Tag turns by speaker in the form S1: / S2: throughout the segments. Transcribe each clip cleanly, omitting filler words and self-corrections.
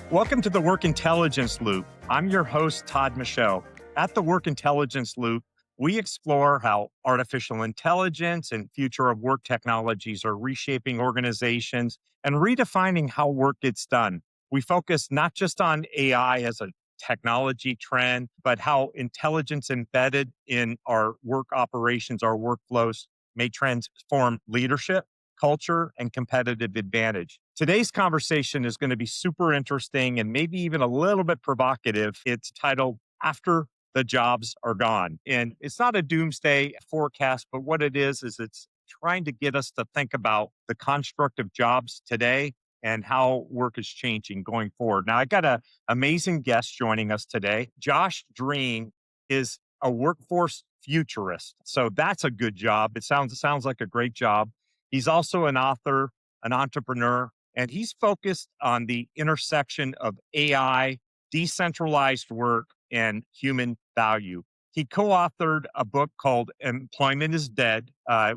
S1: Welcome to the Work Intelligence Loop. I'm your host, Todd Michaud. At the Work Intelligence Loop, we explore how artificial intelligence and future of work technologies are reshaping organizations and redefining how work gets done. We focus not just on AI as a technology trend, but how intelligence embedded in our work operations, our workflows may transform leadership, culture, and competitive advantage. Today's conversation is going to be super interesting and maybe even a little bit provocative. It's titled After the Jobs Are Gone. And it's not a doomsday forecast, but what it is it's trying to get us to think about the construct of jobs today and how work is changing going forward. Now, I got an amazing guest joining us today. Josh Drean is a workforce futurist. So that's a good job. It sounds like a great job. He's also an author, an entrepreneur, and he's focused on the intersection of AI, decentralized work, and human value. He co-authored a book called Employment is Dead,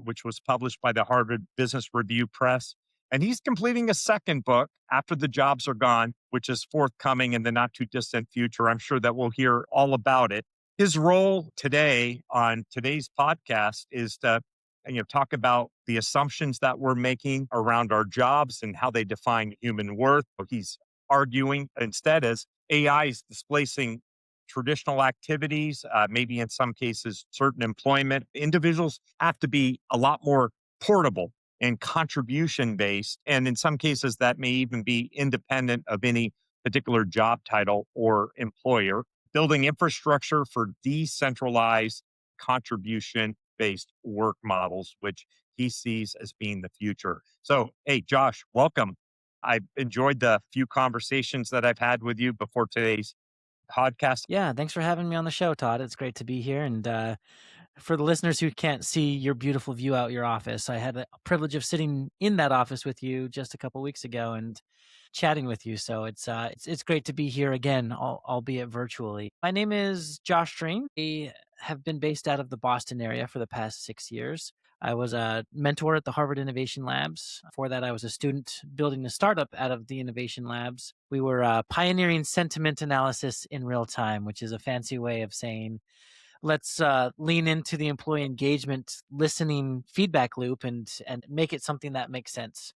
S1: which was published by the Harvard Business Review Press. And he's completing a second book, After the Jobs Are Gone, which is forthcoming in the not too distant future. I'm sure that we'll hear all about it. His role today on today's podcast is to talk about the assumptions that we're making around our jobs and how they define human worth. He's arguing instead as AI is displacing traditional activities, maybe in some cases, certain employment. Individuals have to be a lot more portable and contribution based. And in some cases, that may even be independent of any particular job title or employer. Building infrastructure for decentralized contribution based work models, which he sees as being the future. So, hey, Josh, welcome. I've enjoyed the few conversations that I've had with you before today's podcast.
S2: Yeah, thanks for having me on the show, Todd. It's great to be here. And for the listeners who can't see your beautiful view out your office, I had the privilege of sitting in that office with you just a couple weeks ago and chatting with you. So it's great to be here again, albeit virtually. My name is Josh Drean. I have been based out of the Boston area for the past 6 years. I was a mentor at the Harvard Innovation Labs. Before that, I was a student building a startup out of the Innovation Labs. We were pioneering sentiment analysis in real time, which is a fancy way of saying, let's lean into the employee engagement listening feedback loop and make it something that makes sense.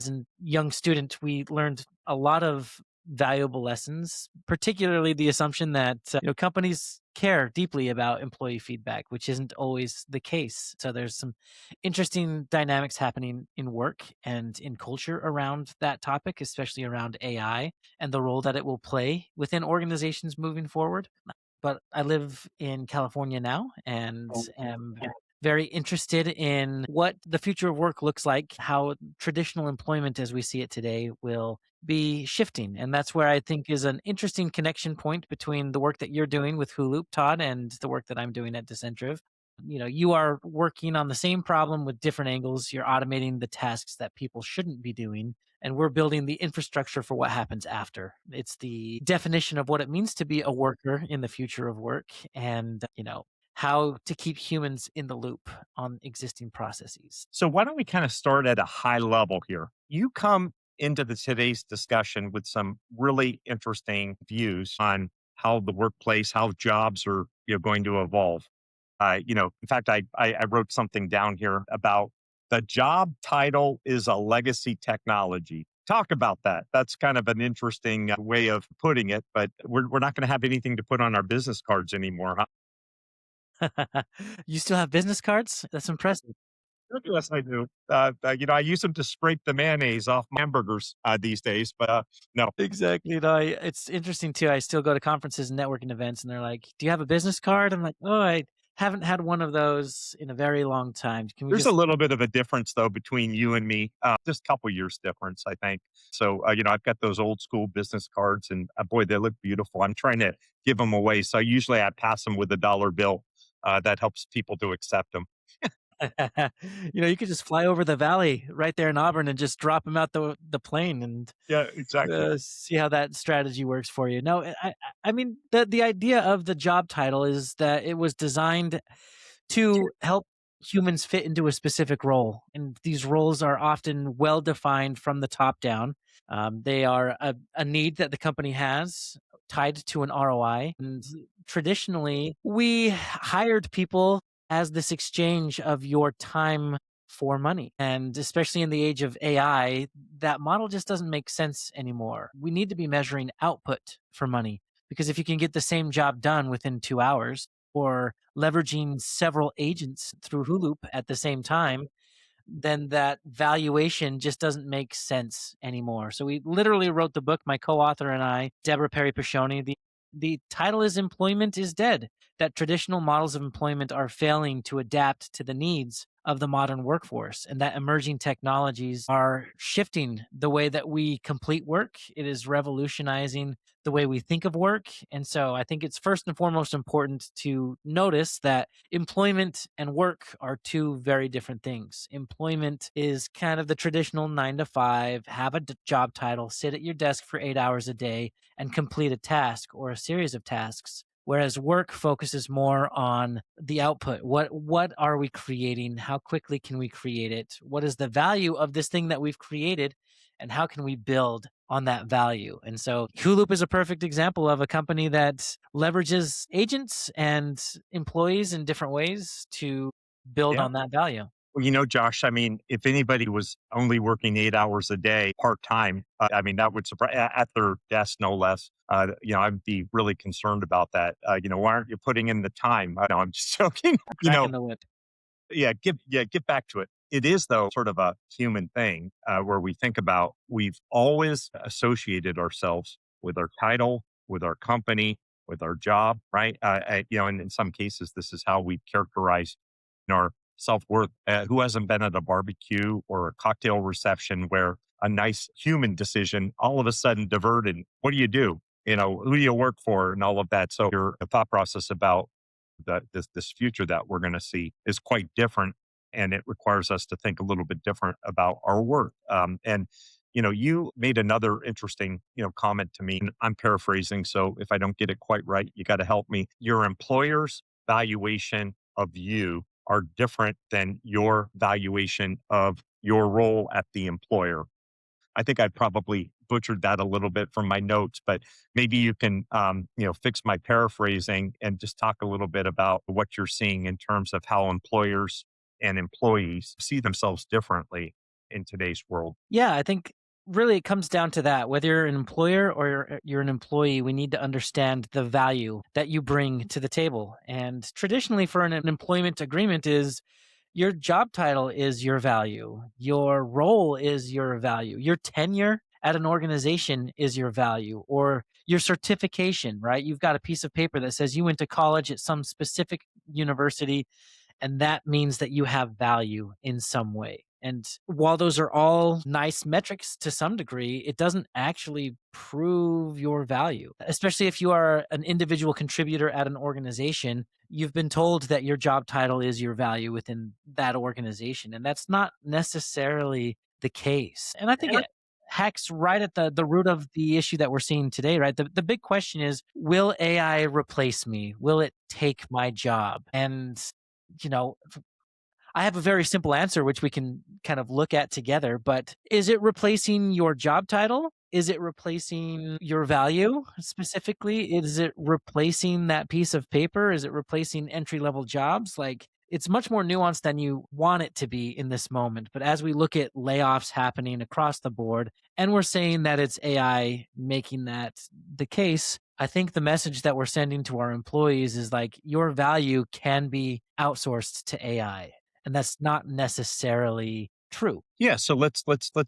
S2: As a young student, we learned a lot of valuable lessons, particularly the assumption that companies care deeply about employee feedback, which isn't always the case. So there's some interesting dynamics happening in work and in culture around that topic, especially around AI and the role that it will play within organizations moving forward. But I live in California now and am very interested in what the future of work looks like, how traditional employment as we see it today will be shifting. And that's where I think is an interesting connection point between the work that you're doing with Hulu, Todd, and the work that I'm doing at Decentriv. You are working on the same problem with different angles. You're automating the tasks that people shouldn't be doing. And we're building the infrastructure for what happens after. It's the definition of what it means to be a worker in the future of work and, how to keep humans in the loop on existing processes.
S1: So, why don't we kind of start at a high level here? You come into today's discussion with some really interesting views on how the workplace, how jobs are going to evolve. In fact, I wrote something down here about the job title is a legacy technology. Talk about that. That's kind of an interesting way of putting it, but we're not going to have anything to put on our business cards anymore, huh?
S2: You still have business cards? That's impressive.
S1: Yes, I do. I use them to scrape the mayonnaise off my hamburgers these days, but no.
S2: Exactly. No, it's interesting too. I still go to conferences and networking events, and they're like, "Do you have a business card?" I'm like, "Oh, I haven't had one of those in a very long time. Can we
S1: There's a
S2: just?"
S1: little bit of a difference though between you and me, just a couple years difference, I think. So, I've got those old school business cards, and boy, they look beautiful. I'm trying to give them away, so usually I pass them with a dollar bill. That helps people to accept them.
S2: You could just fly over the valley right there in Auburn and just drop them out the plane and
S1: Yeah, exactly.
S2: see how that strategy works for you. No, I mean the idea of the job title is that it was designed to help. humans fit into a specific role. And these roles are often well defined from the top down. They are a need that the company has tied to an ROI. And traditionally, we hired people as this exchange of your time for money. And especially in the age of AI, that model just doesn't make sense anymore. We need to be measuring output for money because if you can get the same job done within 2 hours, or leveraging several agents through Hulu at the same time, then that valuation just doesn't make sense anymore. So we literally wrote the book, my co-author and I, Deborah Perry Pashoni. The title is Employment is Dead, that traditional models of employment are failing to adapt to the needs of the modern workforce, and that emerging technologies are shifting the way that we complete work. It is revolutionizing the way we think of work. And so I think it's first and foremost important to notice that employment and work are two very different things. Employment is kind of the traditional 9 to 5, have a job title, sit at your desk for 8 hours a day, and complete a task or a series of tasks. Whereas work focuses more on the output. What are we creating? How quickly can we create it? What is the value of this thing that we've created? And how can we build on that value? And so Hulup is a perfect example of a company that leverages agents and employees in different ways to build
S1: Yeah.
S2: on that value.
S1: Well, Josh, I mean, if anybody was only working 8 hours a day part time, I mean, that would surprise at their desk, no less. I'd be really concerned about that. Why aren't you putting in the time? I know I'm just joking. you know,
S2: Cracking the whip.
S1: get back to it. It is though sort of a human thing where we think about we've always associated ourselves with our title, with our company, with our job, right? And in some cases, this is how we characterize our self worth. Who hasn't been at a barbecue or a cocktail reception where a nice human decision all of a sudden diverted? What do you do? Who do you work for, and all of that. So your thought process about this future that we're going to see is quite different, and it requires us to think a little bit different about our work. And you made another interesting comment to me. And I'm paraphrasing, so if I don't get it quite right, you got to help me. Your employer's valuation of you are different than your valuation of your role at the employer. I think I probably butchered that a little bit from my notes, but maybe you can, fix my paraphrasing and just talk a little bit about what you're seeing in terms of how employers and employees see themselves differently in today's world.
S2: Yeah, I think really it comes down to that. Whether you're an employer or you're an employee, we need to understand the value that you bring to the table. And traditionally, for an employment agreement, is your job title is your value, your role is your value, your tenure at an organization is your value, or your certification, right? You've got a piece of paper that says you went to college at some specific university, and that means that you have value in some way. And while those are all nice metrics to some degree, it doesn't actually prove your value, especially if you are an individual contributor at an organization. You've been told that your job title is your value within that organization, and that's not necessarily the case. And I think it hacks right at the root of the issue that we're seeing today, right? The big question is, will AI replace me? Will it take my job? And you know, I have a very simple answer, which we can kind of look at together. But is it replacing your job title? Is it replacing your value specifically? Is it replacing that piece of paper? Is it replacing entry level jobs? Like, it's much more nuanced than you want it to be in this moment. But as we look at layoffs happening across the board, and we're saying that it's AI making that the case, I think the message that we're sending to our employees is like, your value can be outsourced to AI. And that's not necessarily true.
S1: Yeah, so let's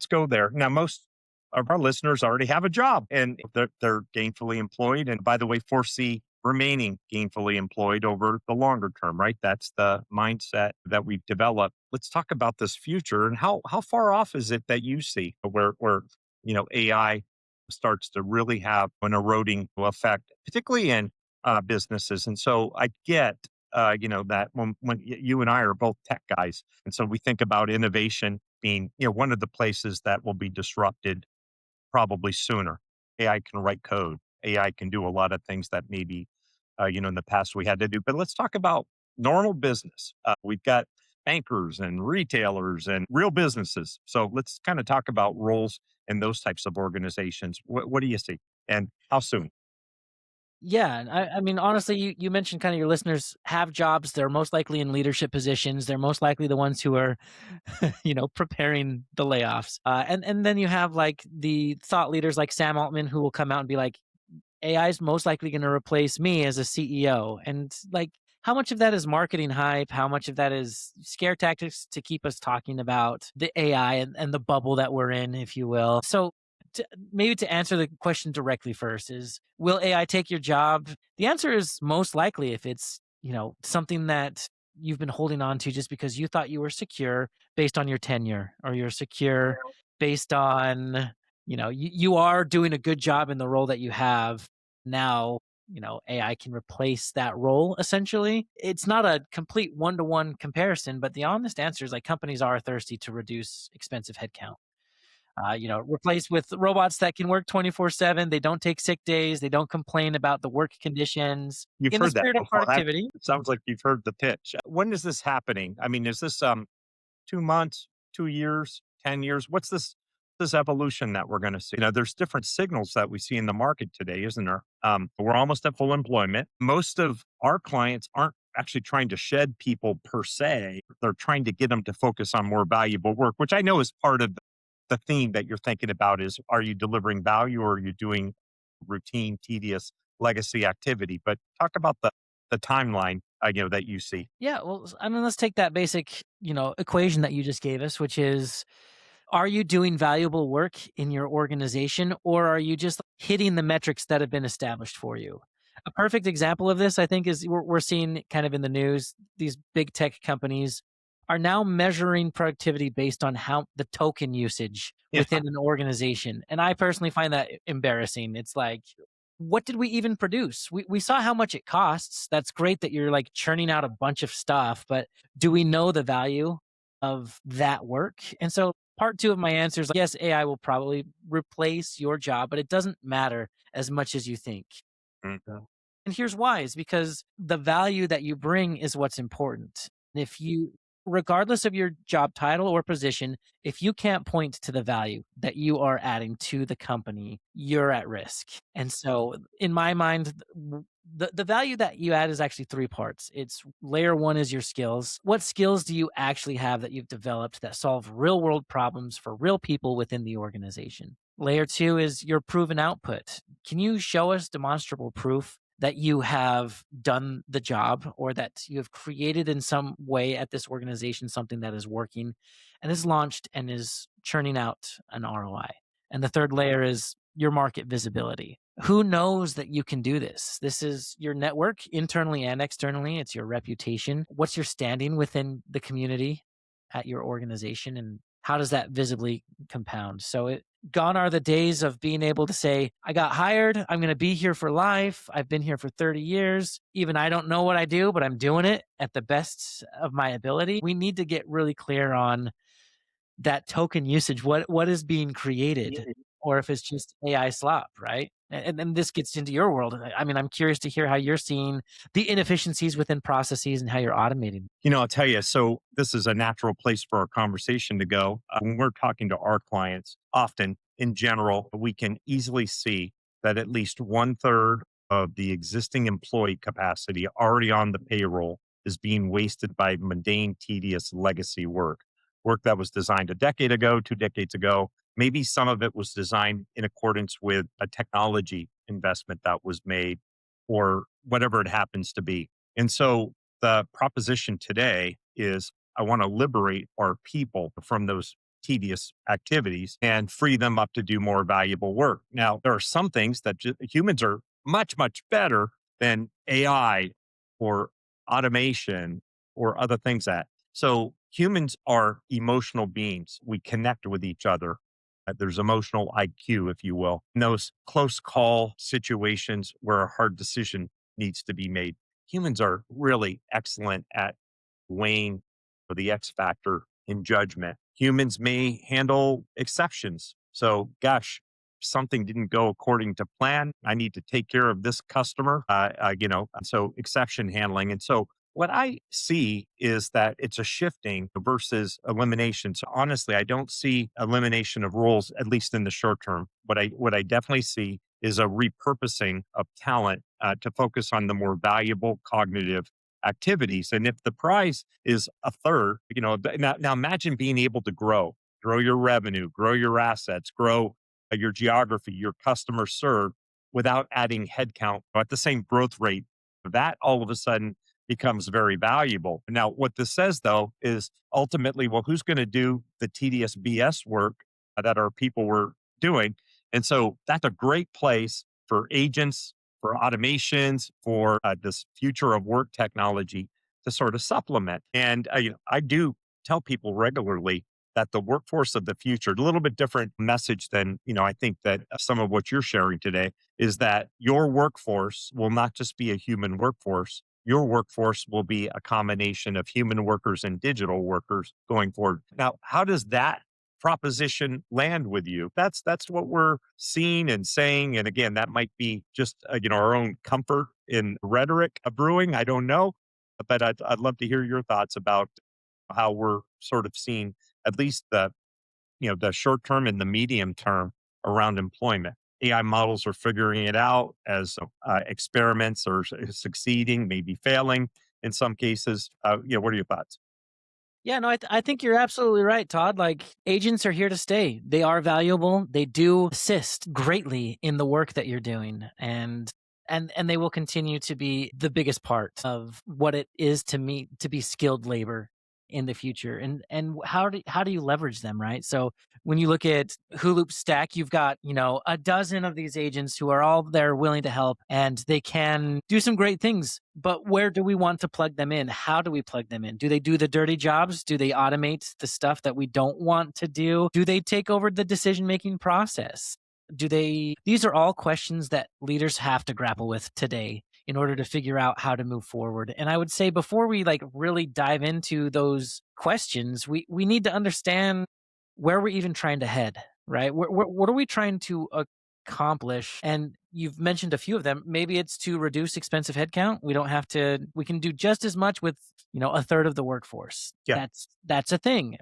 S1: go there. Now, most of our listeners already have a job and they're gainfully employed. And by the way, foresee remaining gainfully employed over the longer term, right? That's the mindset that we've developed. Let's talk about this future and how far off is it that you see where AI starts to really have an eroding effect, particularly in businesses. And so I get that when you and I are both tech guys, and so we think about innovation being, one of the places that will be disrupted probably sooner. AI can write code. AI can do a lot of things that maybe, in the past we had to do. But let's talk about normal business. We've got bankers and retailers and real businesses. So let's kind of talk about roles in those types of organizations. What do you see and how soon?
S2: Yeah, and I mean, honestly, you mentioned kind of your listeners have jobs. They're most likely in leadership positions. They're most likely the ones who are, preparing the layoffs. And then you have like the thought leaders like Sam Altman who will come out and be like, AI is most likely going to replace me as a CEO. And like, how much of that is marketing hype? How much of that is scare tactics to keep us talking about the AI and the bubble that we're in, if you will? So, maybe to answer the question directly first is, will AI take your job? The answer is most likely if it's, something that you've been holding on to just because you thought you were secure based on your tenure, or you're secure based on, you are doing a good job in the role that you have now. AI can replace that role essentially. It's not a complete one-to-one comparison, but the honest answer is like companies are thirsty to reduce expensive headcount. Replaced with robots that can work 24/7. They don't take sick days. They don't complain about the work conditions
S1: You've
S2: in the
S1: heard that
S2: spirit of
S1: before. That
S2: productivity.
S1: sounds like you've heard the pitch. When is this happening? I mean, is this 2 months, 2 years, 10 years? What's this evolution that we're going to see? There's different signals that we see in the market today, isn't there? We're almost at full employment. Most of our clients aren't actually trying to shed people per se. They're trying to get them to focus on more valuable work, which I know is part of the theme that you're thinking about is, are you delivering value or are you doing routine, tedious legacy activity? But talk about the timeline, that you see.
S2: Yeah, well, I mean, let's take that basic, equation that you just gave us, which is, are you doing valuable work in your organization, or are you just hitting the metrics that have been established for you? A perfect example of this, I think, is we're seeing kind of in the news. These big tech companies are now measuring productivity based on how the token usage
S1: Yeah.
S2: within an organization. And I personally find that embarrassing. It's like, what did we even produce? We saw how much it costs. That's great that you're like churning out a bunch of stuff, but do we know the value of that work? And so part two of my answer is like, yes, AI will probably replace your job, but it doesn't matter as much as you think.
S1: Mhm.
S2: And here's why, is because the value that you bring is what's important. If you, regardless of your job title or position, if you can't point to the value that you are adding to the company, you're at risk. And so in my mind, the value that you add is actually three parts. It's layer one is your skills. What skills do you actually have that you've developed that solve real world problems for real people within the organization? Layer two is your proven output. Can you show us demonstrable proof that you have done the job, or that you have created in some way at this organization something that is working and is launched and is churning out an ROI? And the third layer is your market visibility. Who knows that you can do this? This is your network internally and externally. It's your reputation. What's your standing within the community at your organization? And how does that visibly compound? Gone are the days of being able to say, I got hired. I'm going to be here for life. I've been here for 30 years. Even I don't know what I do, but I'm doing it at the best of my ability. We need to get really clear on that token usage. What is being created, or if it's just AI slop, right? And this gets into your world. I mean, I'm curious to hear how you're seeing the inefficiencies within processes and how you're automating.
S1: I'll tell you, so this is a natural place for our conversation to go. When we're talking to our clients, often in general, we can easily see that at least one third of the existing employee capacity already on the payroll is being wasted by mundane, tedious legacy work that was designed a decade ago, 2 decades ago. Maybe some of it was designed in accordance with a technology investment that was made or whatever it happens to be. And so the proposition today is I want to liberate our people from those tedious activities and free them up to do more valuable work. Now, there are some things that humans are much, much better than AI or automation or other things that. So humans are emotional beings. We connect with each other. There's emotional IQ, if you will. In those close call situations where a hard decision needs to be made, humans are really excellent at weighing the X factor in judgment. Humans may handle exceptions. So, gosh, something didn't go according to plan. I need to take care of this customer. So exception handling. And so What I see is that it's a shifting versus elimination. So honestly, I don't see elimination of roles, at least in the short term. What I definitely see is a repurposing of talent to focus on the more valuable cognitive activities. And if the prize is a third, now imagine being able to grow your revenue, grow your assets, grow your geography, your customer serve without adding headcount at the same growth rate. That all of a sudden becomes very valuable. Now, what this says though is ultimately, well, who's going to do the tedious BS work that our people were doing? And so that's a great place for agents, for automations, for this future of work technology to sort of supplement. And I do tell people regularly that the workforce of the future, a little bit different message than, I think that some of what you're sharing today is that your workforce will not just be a human workforce. Your workforce will be a combination of human workers and digital workers going forward. Now, how does that proposition land with you? That's what we're seeing and saying. And again, that might be just our own comfort in rhetoric of brewing. I don't know, but I'd love to hear your thoughts about how we're sort of seeing at least the short term and the medium term around employment. AI models are figuring it out as experiments are succeeding, maybe failing in some cases. What are your thoughts?
S2: Yeah, no, I think you're absolutely right, Todd. Like agents are here to stay. They are valuable. They do assist greatly in the work that you're doing, and they will continue to be the biggest part of what it is to be skilled labor in the future. And how do you leverage them, right? So when you look at Hulup Stack, you've got, a dozen of these agents who are all there willing to help and they can do some great things. But where do we want to plug them in? How do we plug them in? Do they do the dirty jobs? Do they automate the stuff that we don't want to do? Do they take over the decision making process? These are all questions that leaders have to grapple with today in order to figure out how to move forward. And I would say before we like really dive into those questions, we need to understand where we're even trying to head, right? What are we trying to accomplish? And you've mentioned a few of them. Maybe it's to reduce expensive headcount. We can do just as much with, a third of the workforce.
S1: Yeah.
S2: That's a thing.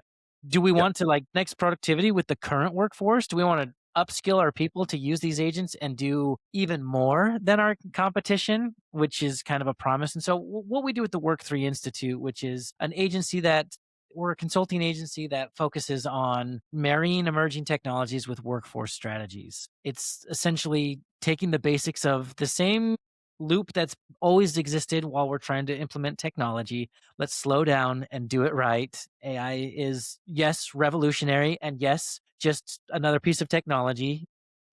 S2: Do we
S1: Yeah.
S2: want to like next productivity with the current workforce? Do we want to upskill our people to use these agents and do even more than our competition, which is kind of a promise? And so what we do with the Work3 Institute, which is an agency that we're a consulting agency that focuses on marrying emerging technologies with workforce strategies. It's essentially taking the basics of the same loop that's always existed while we're trying to implement technology. Let's slow down and do it right. AI is, yes, revolutionary, and yes, just another piece of technology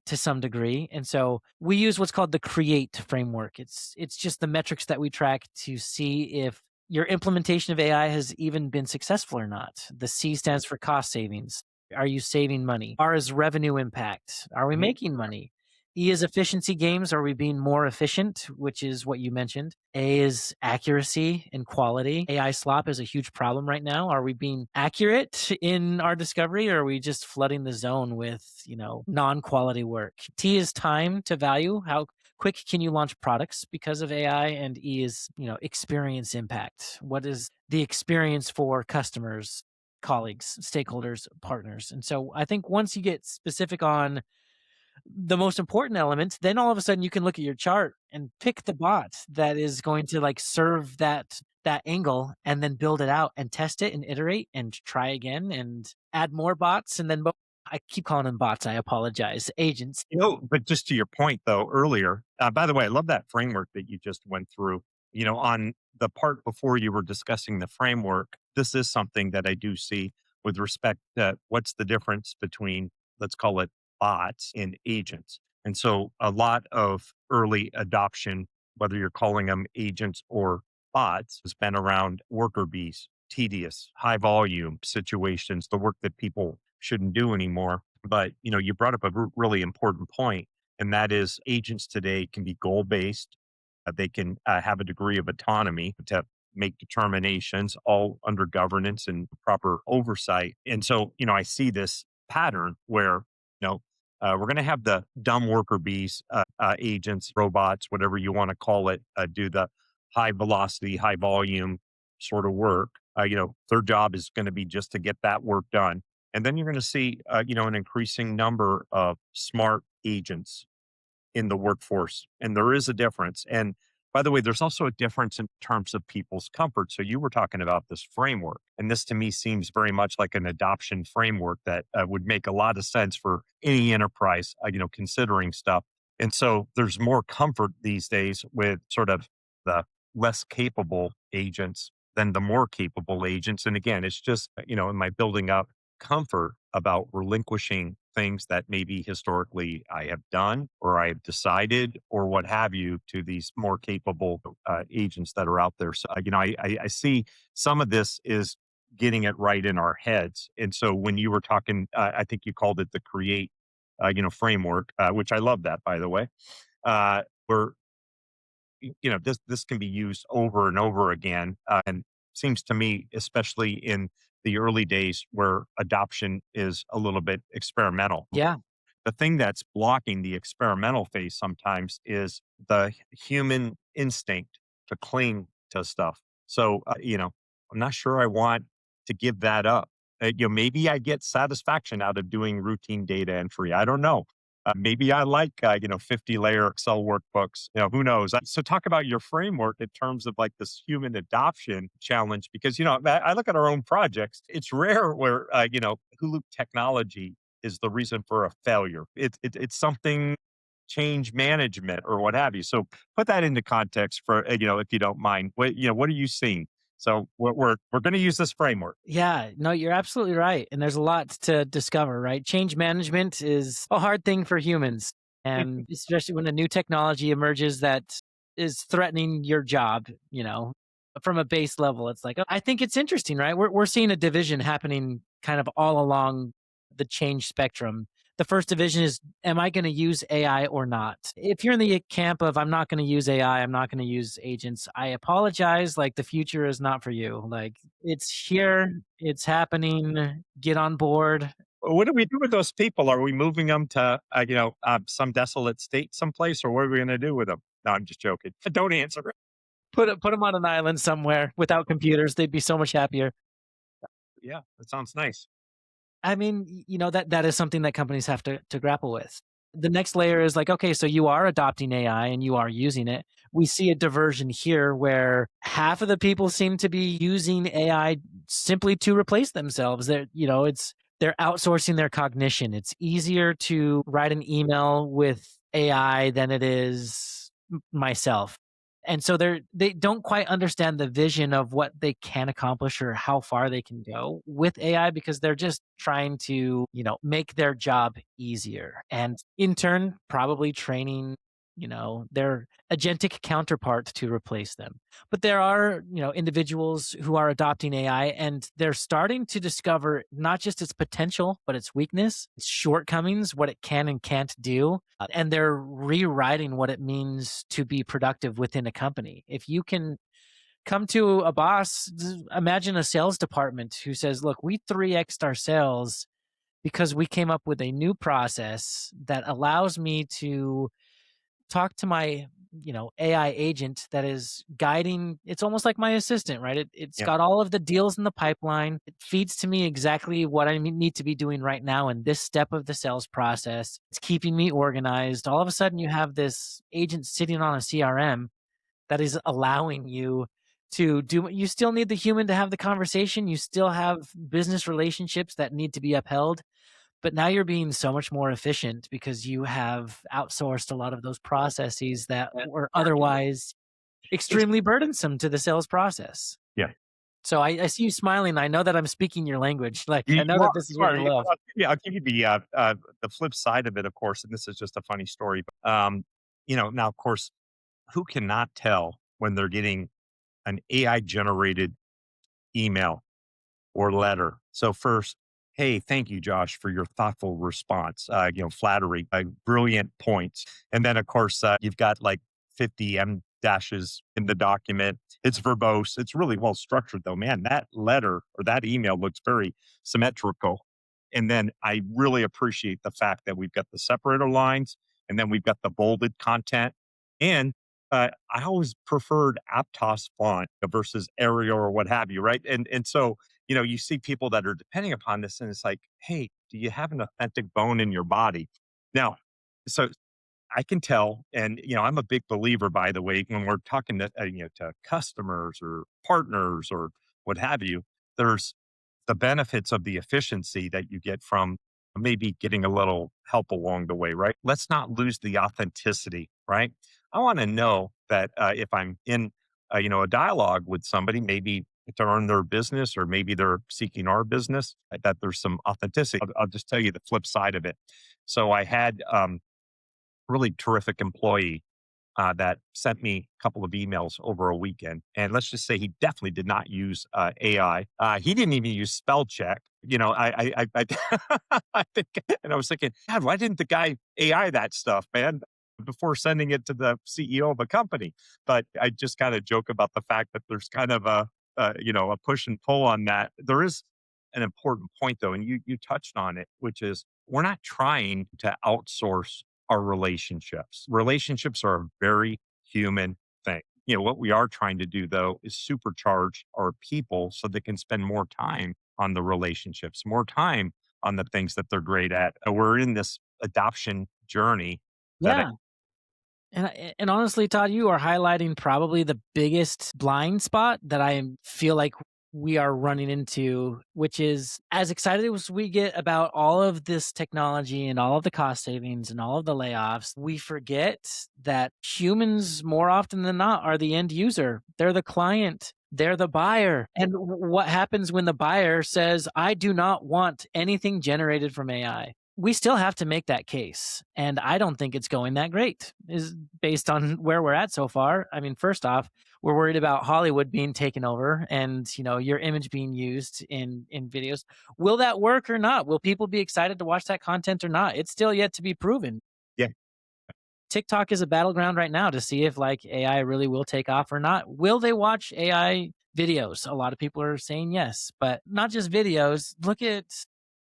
S2: to some degree. And so we use what's called the CREATE framework. It's just the metrics that we track to see if your implementation of AI has even been successful or not. The C stands for cost savings. Are you saving money? R is revenue impact. Are we
S1: Mhm.
S2: making money? E is efficiency gains. Are we being more efficient? Which is what you mentioned. A is accuracy and quality. AI slop is a huge problem right now. Are we being accurate in our discovery, or are we just flooding the zone with, non-quality work? T is time to value. How quick can you launch products because of AI? And E is, experience impact. What is the experience for customers, colleagues, stakeholders, partners? And so I think once you get specific on the most important elements, then all of a sudden you can look at your chart and pick the bot that is going to like serve that angle, and then build it out and test it and iterate and try again and add more bots. And then I keep calling them bots. I apologize. Agents.
S1: But just to your point though, earlier, by the way, I love that framework that you just went through. On the part before you were discussing the framework, this is something that I do see with respect to what's the difference between, let's call it bots and agents. And so a lot of early adoption, whether you're calling them agents or bots, has been around worker bees, tedious, high volume situations, the work that people shouldn't do anymore. But you brought up a really important point, and that is agents today can be goal based. They can have a degree of autonomy to make determinations, all under governance and proper oversight. And so, I see this pattern where we're going to have the dumb worker bees, agents, robots, whatever you want to call it, do the high velocity, high volume sort of work. Their job is going to be just to get that work done. And then you're going to see, an increasing number of smart agents in the workforce. And there is a difference. And by the way, there's also a difference in terms of people's comfort. So you were talking about this framework, and this to me seems very much like an adoption framework that would make a lot of sense for any enterprise, considering stuff. And so there's more comfort these days with sort of the less capable agents than the more capable agents. And again, it's just, am I building up comfort about relinquishing things that maybe historically I have done or I have decided or what have you to these more capable agents that are out there. So, I see some of this is getting it right in our heads. And so when you were talking, I think you called it the create, framework, which I love that, by the way, where this can be used over and over again, and seems to me, especially in the early days where adoption is a little bit experimental.
S2: Yeah.
S1: The thing that's blocking the experimental phase sometimes is the human instinct to cling to stuff. So, I'm not sure I want to give that up. Maybe I get satisfaction out of doing routine data entry. I don't know. Maybe I like, 50 layer Excel workbooks. Who knows? So, talk about your framework in terms of like this human adoption challenge, because, I look at our own projects. It's rare where, Hulu technology is the reason for a failure. It's something change management or what have you. So put that into context for if you don't mind. What are you seeing? So we're going to use this framework.
S2: Yeah, no, you're absolutely right. And there's a lot to discover, right? Change management is a hard thing for humans. And especially when a new technology emerges that is threatening your job, from a base level, it's like, I think it's interesting, right? We're seeing a division happening kind of all along the change spectrum. The first division is, am I going to use AI or not? If you're in the camp of, I'm not going to use AI, I'm not going to use agents, I apologize. Like, the future is not for you. Like, it's here, it's happening, get on board.
S1: What do we do with those people? Are we moving them to some desolate state someplace, or what are we going to do with them? No, I'm just joking. Don't answer.
S2: Put them on an island somewhere without computers. They'd be so much happier.
S1: Yeah, that sounds nice.
S2: I mean, that is something that companies have to grapple with. The next layer is like, okay, so you are adopting AI and you are using it. We see a diversion here where half of the people seem to be using AI simply to replace themselves. They're outsourcing their cognition. It's easier to write an email with AI than it is myself. And so they don't quite understand the vision of what they can accomplish or how far they can go with AI, because they're just trying to, make their job easier. And in turn, probably training, their agentic counterpart to replace them. But there are, individuals who are adopting AI and they're starting to discover not just its potential, but its weakness, its shortcomings, what it can and can't do. And they're rewriting what it means to be productive within a company. If you can come to a boss, imagine a sales department who says, look, we 3x'd our sales because we came up with a new process that allows me to talk to my AI agent that is guiding. It's almost like my assistant, right? It's
S1: Yeah.
S2: got all of the deals in the pipeline. It feeds to me exactly what I need to be doing right now in this step of the sales process. It's keeping me organized. All of a sudden you have this agent sitting on a CRM that is allowing you to do. You still need the human to have the conversation, you still have business relationships that need to be upheld, but now you're being so much more efficient because you have outsourced a lot of those processes that were otherwise extremely burdensome to the sales process.
S1: Yeah.
S2: So I see you smiling. I know that I'm speaking your language. Like, I know
S1: You
S2: that
S1: are,
S2: this is
S1: you
S2: what
S1: are.
S2: you love.
S1: Yeah, I'll give you the flip side of it, of course, and this is just a funny story. But, now, of course, who cannot tell when they're getting an AI generated email or letter? So first, hey, thank you, Josh, for your thoughtful response. Flattery, brilliant points, and then of course you've got like 50 M dashes in the document. It's verbose. It's really well structured, though. Man, that letter or that email looks very symmetrical. And then I really appreciate the fact that we've got the separator lines, and then we've got the bolded content, and I always preferred Aptos font versus Arial or what have you, right? And so, you see people that are depending upon this, and it's like, hey, do you have an authentic bone in your body? Now, so I can tell, and I'm a big believer, by the way, when we're talking to to customers or partners or what have you. There's the benefits of the efficiency that you get from maybe getting a little help along the way, right? Let's not lose the authenticity, right? I want to know that if I'm in, a dialogue with somebody, maybe to earn their business, or maybe they're seeking our business, that there's some authenticity. I'll just tell you the flip side of it. So I had really terrific employee that sent me a couple of emails over a weekend. And let's just say he definitely did not use AI. He didn't even use spell check. I think, and I was thinking, God, why didn't the guy AI that stuff, man, before sending it to the CEO of a company? But I just kind of joke about the fact that there's kind of a push and pull on that. There is an important point though, and you touched on it, which is we're not trying to outsource our relationships. Relationships are a very human thing. What we are trying to do though is supercharge our people so they can spend more time on the relationships, more time on the things that they're great at. We're in this adoption journey that I,
S2: Yeah. And honestly, Todd, you are highlighting probably the biggest blind spot that I feel like we are running into, which is as excited as we get about all of this technology and all of the cost savings and all of the layoffs, we forget that humans more often than not are the end user. They're the client. They're the buyer. And what happens when the buyer says, I do not want anything generated from AI? We still have to make that case. And I don't think it's going that great, is based on where we're at so far. I mean, first off, we're worried about Hollywood being taken over and, your image being used in videos. Will that work or not? Will people be excited to watch that content or not? It's still yet to be proven.
S1: yeah,
S2: TikTok is a battleground right now to see if like AI really will take off or not. Will they watch AI videos? A lot of people are saying yes, but not just videos. Look at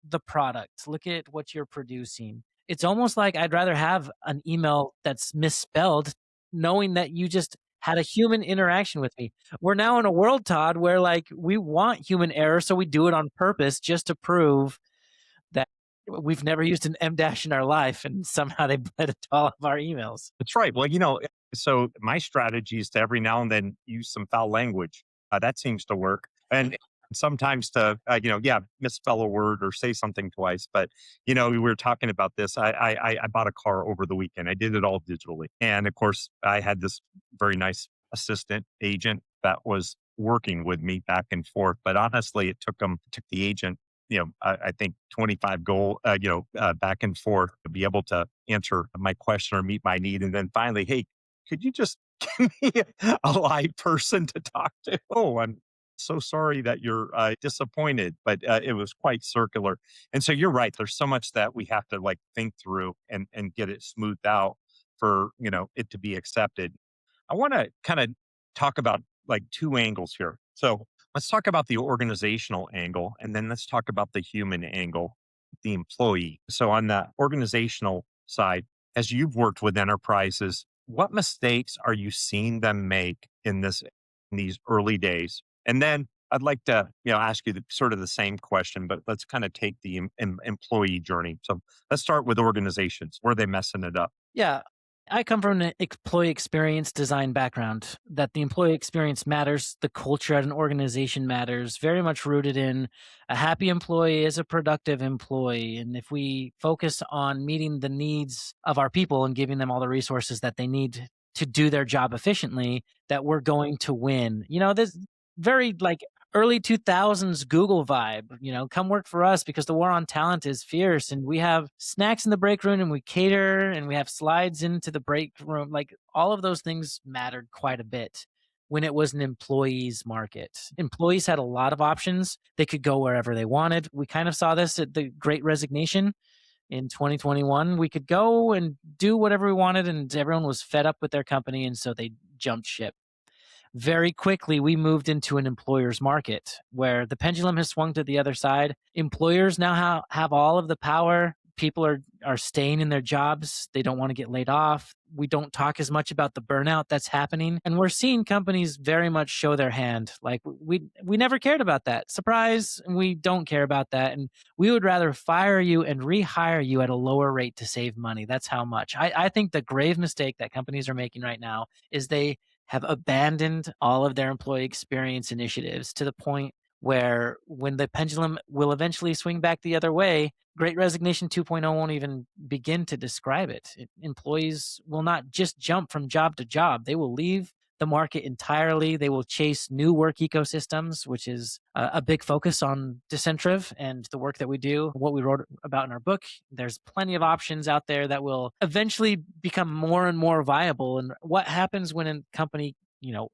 S2: the product. Look at what you're producing. It's almost like I'd rather have an email that's misspelled knowing that you just had a human interaction with me. We're now in a world, Todd, where like we want human error, so we do it on purpose just to prove that we've never used an M dash in our life, and somehow they bled into all of our emails.
S1: that's right. Well, so my strategy is to every now and then use some foul language. That seems to work. And sometimes to, yeah, misspell a word or say something twice. But, we were talking about this. I bought a car over the weekend. I did it all digitally. And of course, I had this very nice assistant agent that was working with me back and forth. But honestly, took the agent I think 25 back and forth to be able to answer my question or meet my need. And then finally, hey, could you just give me a live person to talk to? Oh, I'm so sorry that you're disappointed, but it was quite circular. And so you're right. There's so much that we have to like think through and get it smoothed out for, it to be accepted. I want to kind of talk about like two angles here. So let's talk about the organizational angle, and then let's talk about the human angle, the employee. So on the organizational side, as you've worked with enterprises, what mistakes are you seeing them make in these early days? And then I'd like to, ask you sort of the same question, but let's kind of take the employee journey. So let's start with organizations. Where are they messing it up?
S2: Yeah. I come from an employee experience design background, that the employee experience matters. The culture at an organization matters, very much rooted in a happy employee is a productive employee. And if we focus on meeting the needs of our people and giving them all the resources that they need to do their job efficiently, that we're going to win. This very like early 2000s Google vibe, come work for us because the war on talent is fierce and we have snacks in the break room and we cater and we have slides into the break room. Like all of those things mattered quite a bit when it was an employees market. Employees had a lot of options. They could go wherever they wanted. We kind of saw this at the Great Resignation in 2021. We could go and do whatever we wanted and everyone was fed up with their company and so they jumped ship. Very quickly, we moved into an employer's market where the pendulum has swung to the other side. Employers now have all of the power. people are staying in their jobs. They don't want to get laid off. We don't talk as much about the burnout that's happening, and we're seeing companies very much show their hand. Like we never cared about that. Surprise, we don't care about that, and we would rather fire you and rehire you at a lower rate to save money. That's how much. I think the grave mistake that companies are making right now is they have abandoned all of their employee experience initiatives to the point where when the pendulum will eventually swing back the other way, Great Resignation 2.0 won't even begin to describe it. Employees will not just jump from job to job, they will leave the market entirely. They will chase new work ecosystems, which is a big focus on Decentriv and the work that we do, what we wrote about in our book. There's plenty of options out there that will eventually become more and more viable. And what happens when a company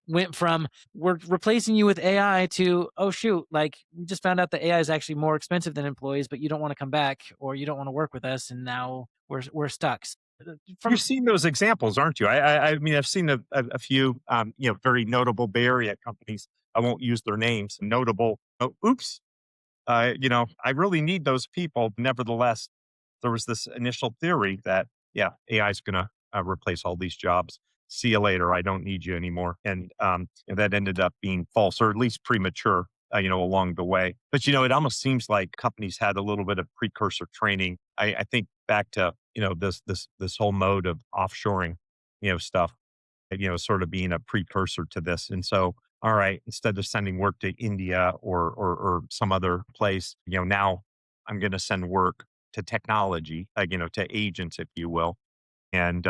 S2: went from we're replacing you with AI to, oh shoot, like we just found out that AI is actually more expensive than employees, but you don't want to come back or you don't want to work with us, and now we're stuck.
S1: You're
S2: From
S1: seeing those examples, aren't you? I mean, I've seen a few, very notable Bay Area companies. I won't use their names. Notable. Oh, oops. I really need those people. Nevertheless, there was this initial theory that, yeah, AI is going to replace all these jobs. See you later. I don't need you anymore. And that ended up being false, or at least premature, along the way. But, it almost seems like companies had a little bit of precursor training. I think back to, this whole mode of offshoring, stuff, sort of being a precursor to this. And so, all right, instead of sending work to India or some other place, now I'm going to send work to technology, to agents, if you will. And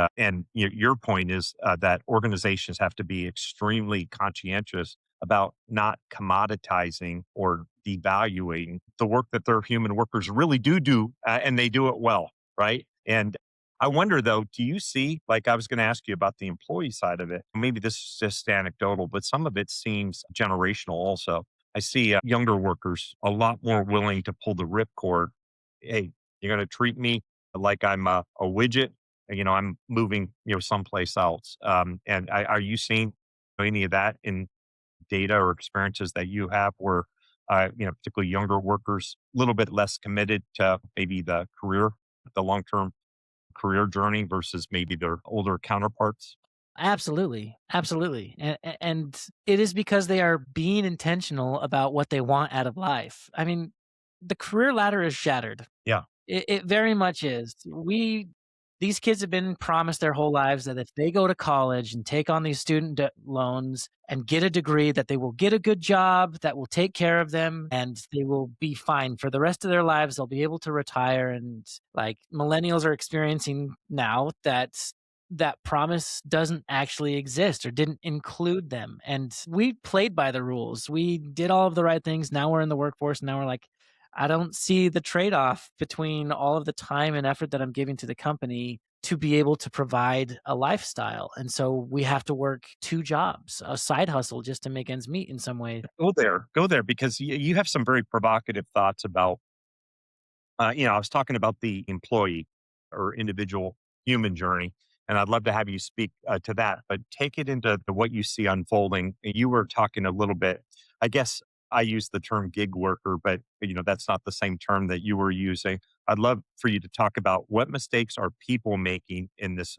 S1: your point is that organizations have to be extremely conscientious about not commoditizing or devaluing the work that their human workers really do, and they do it well, right? And I wonder though, do you see, like I was going to ask you about the employee side of it. Maybe this is just anecdotal, but some of it seems generational also. I see younger workers a lot more willing to pull the ripcord. Hey, you're going to treat me like I'm a widget. I'm moving, someplace else. Are you seeing any of that in data or experiences that you have where, particularly younger workers, a little bit less committed to maybe the long-term career journey versus maybe their older counterparts?
S2: Absolutely, absolutely, and it is because they are being intentional about what they want out of life. I mean, the career ladder is shattered.
S1: Yeah.
S2: It very much is. These kids have been promised their whole lives that if they go to college and take on these student loans and get a degree, that they will get a good job that will take care of them and they will be fine for the rest of their lives. They'll be able to retire. And like millennials are experiencing now that promise doesn't actually exist or didn't include them. And we played by the rules. We did all of the right things. Now we're in the workforce. Now we're like, I don't see the trade off between all of the time and effort that I'm giving to the company to be able to provide a lifestyle. And so we have to work two jobs, a side hustle just to make ends meet in some way.
S1: Go there, because you have some very provocative thoughts about, I was talking about the employee or individual human journey, and I'd love to have you speak to that, but take it into what you see unfolding. You were talking a little bit, I guess I use the term gig worker, but that's not the same term that you were using. I'd love for you to talk about what mistakes are people making in this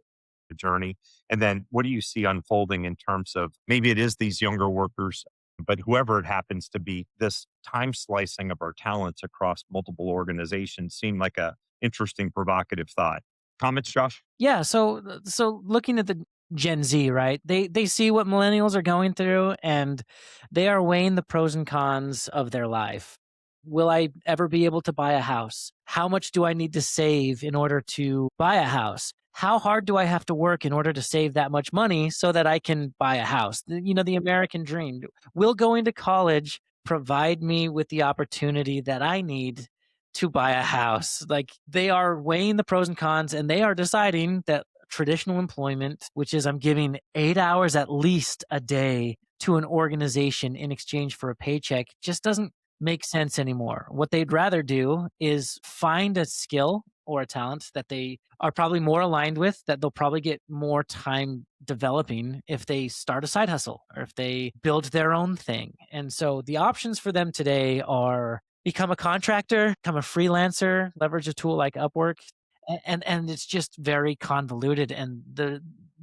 S1: journey, and then what do you see unfolding in terms of maybe it is these younger workers, but whoever it happens to be, this time slicing of our talents across multiple organizations seemed like a interesting, provocative thought. Comments, Josh?
S2: Yeah, so looking at the Gen Z, right? They see what millennials are going through and they are weighing the pros and cons of their life. Will I ever be able to buy a house? How much do I need to save in order to buy a house? How hard do I have to work in order to save that much money so that I can buy a house? The American dream. Will going to college provide me with the opportunity that I need to buy a house? Like they are weighing the pros and cons and they are deciding that traditional employment, which is I'm giving 8 hours at least a day to an organization in exchange for a paycheck, just doesn't make sense anymore. What they'd rather do is find a skill or a talent that they are probably more aligned with, that they'll probably get more time developing if they start a side hustle or if they build their own thing. And so the options for them today are become a contractor, become a freelancer, leverage a tool like Upwork, and it's just very convoluted, and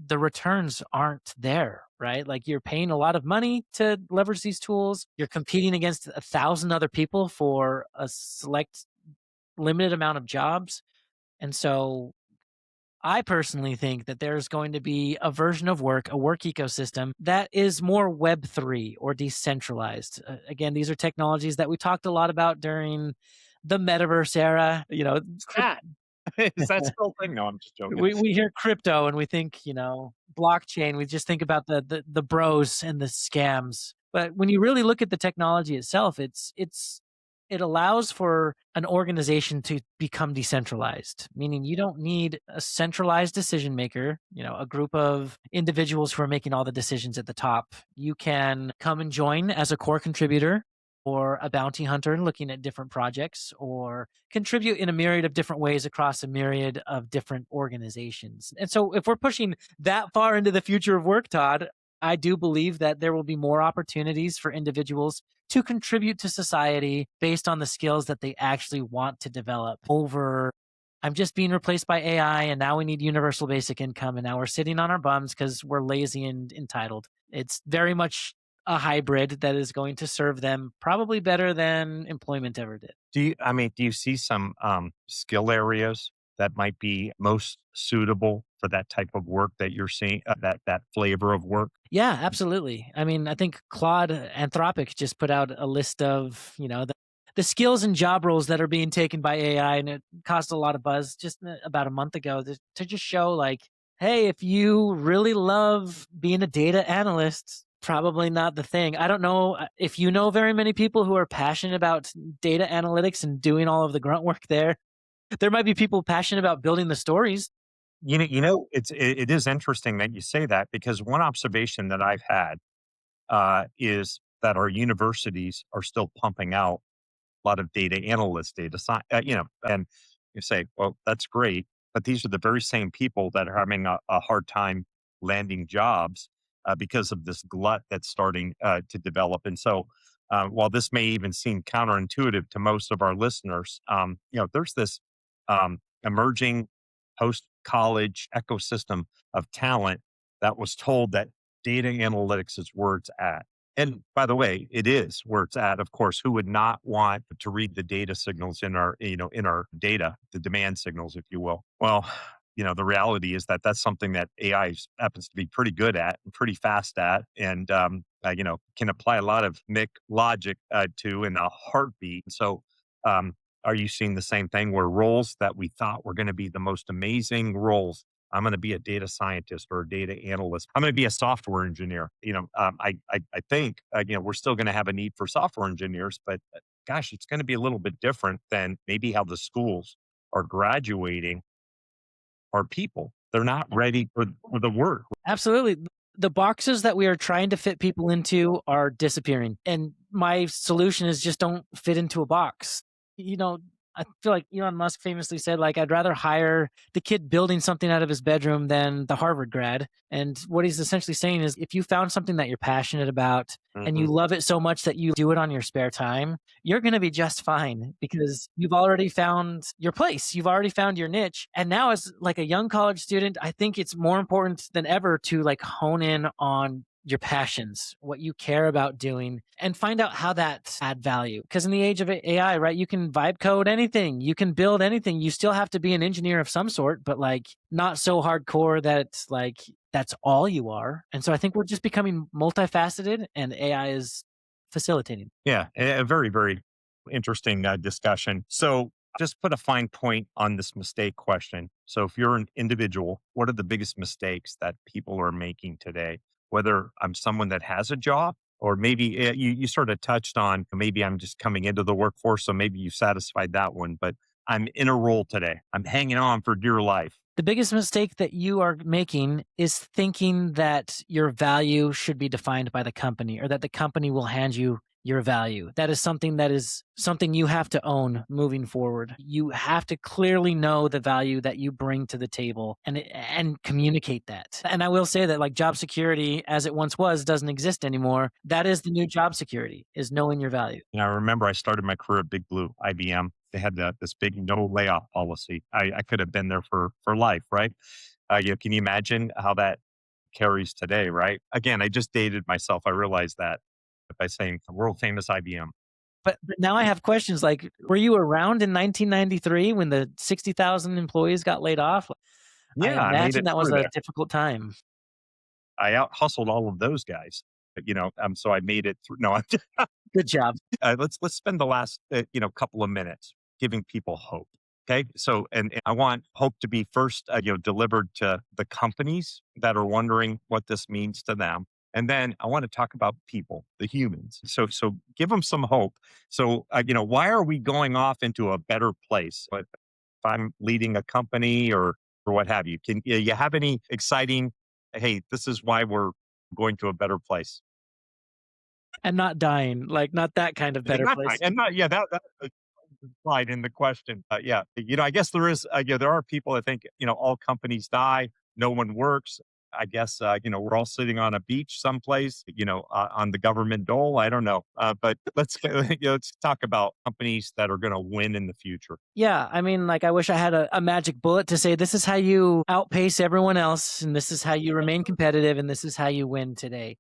S2: the returns aren't there, right? Like you're paying a lot of money to leverage these tools. You're competing against 1,000 other people for a select limited amount of jobs. And so I personally think that there's going to be a version of work, a work ecosystem that is more Web3 or decentralized. Again, these are technologies that we talked a lot about during the metaverse era.
S1: That is that still a thing? No, I'm just joking.
S2: We hear crypto and we think, blockchain. We just think about the bros and the scams. But when you really look at the technology itself, it allows for an organization to become decentralized, meaning you don't need a centralized decision maker, a group of individuals who are making all the decisions at the top. You can come and join as a core contributor or a bounty hunter looking at different projects, or contribute in a myriad of different ways across a myriad of different organizations. And so if we're pushing that far into the future of work, Todd, I do believe that there will be more opportunities for individuals to contribute to society based on the skills that they actually want to develop over I'm just being replaced by AI and now we need universal basic income and now we're sitting on our bums because we're lazy and entitled. It's very much a hybrid that is going to serve them probably better than employment ever did.
S1: Do you see some skill areas that might be most suitable for that type of work that you're seeing, that flavor of work?
S2: Yeah, absolutely. I mean, I think Claude Anthropic just put out a list of, the skills and job roles that are being taken by AI, and it caused a lot of buzz just about a month ago to just show like, hey, if you really love being a data analyst, probably not the thing. I don't know if you know very many people who are passionate about data analytics and doing all of the grunt work there. There might be people passionate about building the stories.
S1: It is interesting that you say that because one observation that I've had is that our universities are still pumping out a lot of data analysts, data science, and you say, well, that's great, but these are the very same people that are having a hard time landing jobs because of this glut that's starting to develop. And so, while this may even seem counterintuitive to most of our listeners, there's this emerging post college ecosystem of talent that was told that data analytics is where it's at. And by the way, it is where it's at. Of course, who would not want to read the data signals in our data, the demand signals, if you will? Well, the reality is that that's something that AI happens to be pretty good at and pretty fast at, and can apply a lot of logic to in a heartbeat. So, um, are you seeing the same thing where roles that we thought were going to be the most amazing roles? I'm going to be a data scientist or a data analyst. I'm going to be a software engineer. I think we're still going to have a need for software engineers, but gosh, it's going to be a little bit different than maybe how the schools are graduating our people. They're not ready for the work.
S2: Absolutely. The boxes that we are trying to fit people into are disappearing. And my solution is just don't fit into a box. I feel like Elon Musk famously said, like, I'd rather hire the kid building something out of his bedroom than the Harvard grad. And what he's essentially saying is if you found something that you're passionate about and you love it so much that you do it on your spare time, you're going to be just fine because you've already found your place. You've already found your niche. And now as like a young college student, I think it's more important than ever to like hone in on your passions, what you care about doing, and find out how that add value. Because in the age of AI, right, you can vibe code anything, you can build anything. You still have to be an engineer of some sort, but like not so hardcore that like that's all you are. And so I think we're just becoming multifaceted, and AI is facilitating.
S1: Yeah, a very, very interesting discussion. So, just put a fine point on this mistake question. So, if you're an individual, what are the biggest mistakes that people are making today? Whether I'm someone that has a job, or maybe you sort of touched on maybe I'm just coming into the workforce, so maybe you satisfied that one. But I'm in a role today. I'm hanging on for dear life.
S2: The biggest mistake that you are making is thinking that your value should be defined by the company or that the company will hand you your value. That is something you have to own moving forward. You have to clearly know the value that you bring to the table and communicate that. And I will say that like job security as it once was doesn't exist anymore. That is the new job security, is knowing your value.
S1: I remember I started my career at Big Blue, IBM. They had this big no layoff policy. I could have been there for life, right? Can you imagine how that carries today, right? Again, I just dated myself. I realized that by saying world famous IBM.
S2: But now I have questions like, were you around in 1993 when the 60,000 employees got laid off? I
S1: Yeah, I made
S2: imagine
S1: it
S2: that was
S1: through
S2: a
S1: there.
S2: difficult time.
S1: I out hustled all of those guys, so I made it through. No,
S2: Good job.
S1: let's spend the last couple of minutes giving people hope. Okay, so and I want hope to be first, delivered to the companies that are wondering what this means to them, and then I want to talk about people, the humans. So give them some hope. So why are we going off into a better place? If I'm leading a company or what have you, can you have any exciting? Hey, this is why we're going to a better place.
S2: And not dying, like not that kind of better
S1: Not
S2: place.
S1: and not yeah, that implied in the question. Yeah, I guess there is. There are people that think all companies die, no one works. I guess we're all sitting on a beach someplace, on the government dole. I don't know, but let's let's talk about companies that are going to win in the future.
S2: Yeah, I mean, like I wish I had a magic bullet to say this is how you outpace everyone else, and this is how you remain competitive, and this is how you win today.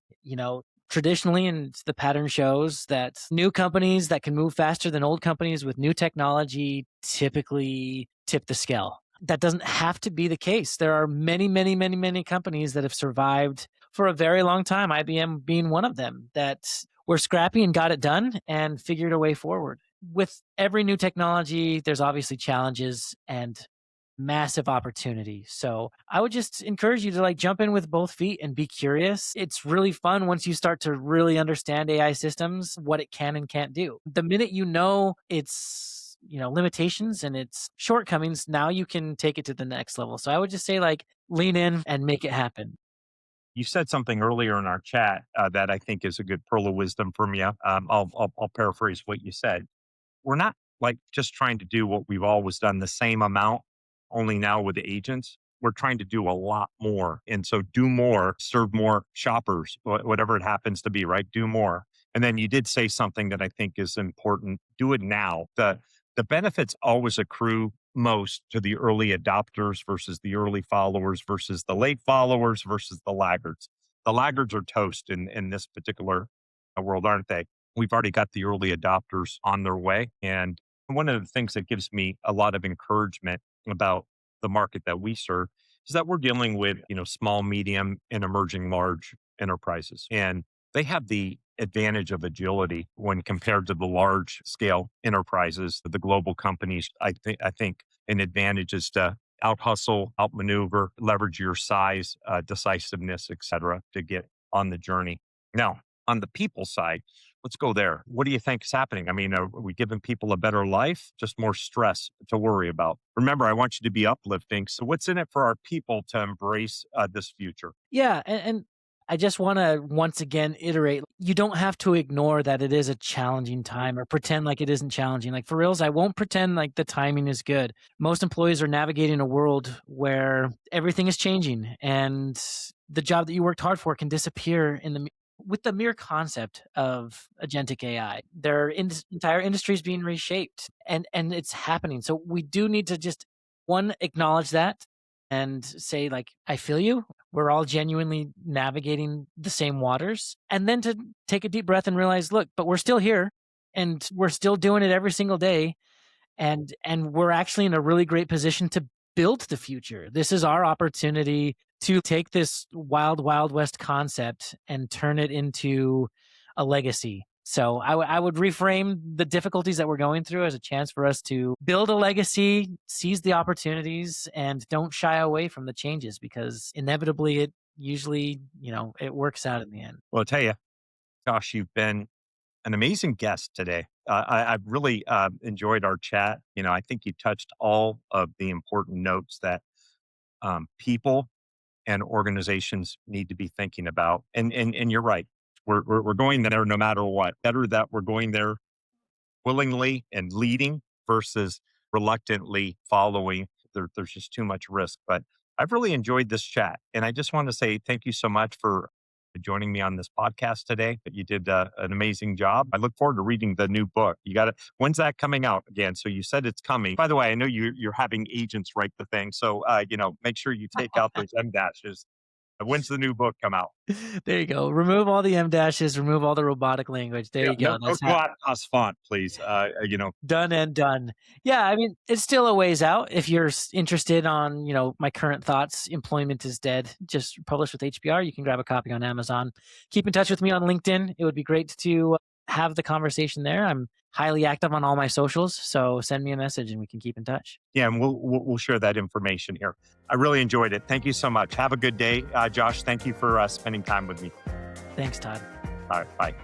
S2: Traditionally, and the pattern shows that new companies that can move faster than old companies with new technology typically tip the scale. That doesn't have to be the case. There are many, many, many, many companies that have survived for a very long time, IBM being one of them, that were scrappy and got it done and figured a way forward. With every new technology, there's obviously challenges and massive opportunity. So I would just encourage you to like jump in with both feet and be curious. It's really fun once you start to really understand AI systems, what it can and can't do. The minute you know its limitations and its shortcomings, now you can take it to the next level. So I would just say like lean in and make it happen.
S1: You said something earlier in our chat that I think is a good pearl of wisdom from you. I'll paraphrase what you said. We're not like just trying to do what we've always done the same amount, only now with agents. We're trying to do a lot more. And so do more, serve more shoppers, whatever it happens to be, right? Do more. And then you did say something that I think is important. Do it now. The benefits always accrue most to the early adopters versus the early followers versus the late followers versus the laggards. The laggards are toast in this particular world, aren't they? We've already got the early adopters on their way. And one of the things that gives me a lot of encouragement about the market that we serve is that we're dealing with, small, medium, and emerging large enterprises. And they have the advantage of agility when compared to the large scale enterprises, the global companies. I think an advantage is to out hustle, outmaneuver, leverage your size, decisiveness, et cetera, to get on the journey. Now, on the people side, let's go there. What do you think is happening? I mean, are we giving people a better life? Just more stress to worry about. Remember, I want you to be uplifting. So, what's in it for our people to embrace this future?
S2: Yeah, and I just want to once again iterate, you don't have to ignore that it is a challenging time or pretend like it isn't challenging. Like for reals, I won't pretend like the timing is good. Most employees are navigating a world where everything is changing and the job that you worked hard for can disappear with the mere concept of agentic AI. Their entire industry is being reshaped and it's happening. So we do need to just one acknowledge that and say like I feel you. We're all genuinely navigating the same waters. And then to take a deep breath and realize, look, but we're still here and we're still doing it every single day. And we're actually in a really great position to build the future. This is our opportunity to take this wild, wild west concept and turn it into a legacy. So I would reframe the difficulties that we're going through as a chance for us to build a legacy, seize the opportunities, and don't shy away from the changes because inevitably it usually, it works out in the end.
S1: Well, I'll tell you, Josh, you've been an amazing guest today. I've really enjoyed our chat. I think you touched all of the important notes that people and organizations need to be thinking about. And you're right. we're going there no matter what. Better that we're going there willingly and leading versus reluctantly following. There's just too much risk. But I've really enjoyed this chat. And I just want to say thank you so much for joining me on this podcast today. You did an amazing job. I look forward to reading the new book. You got it. When's that coming out again? So you said it's coming. By the way, I know you're having agents write the thing. So, make sure you take out those M dashes. When's the new book come out?
S2: There you go. Remove all the M dashes, remove all the robotic language. There you go.
S1: No, don't go out as font, please.
S2: Done and done. Yeah, I mean, it's still a ways out. If you're interested on, my current thoughts, Employment is Dead, just published with HBR. You can grab a copy on Amazon. Keep in touch with me on LinkedIn. It would be great to have the conversation there. I'm highly active on all my socials, so send me a message and we can keep in touch.
S1: Yeah, and we'll share that information here. I really enjoyed it. Thank you so much. Have a good day. Josh, thank you for spending time with me.
S2: Thanks, Todd.
S1: All right, bye.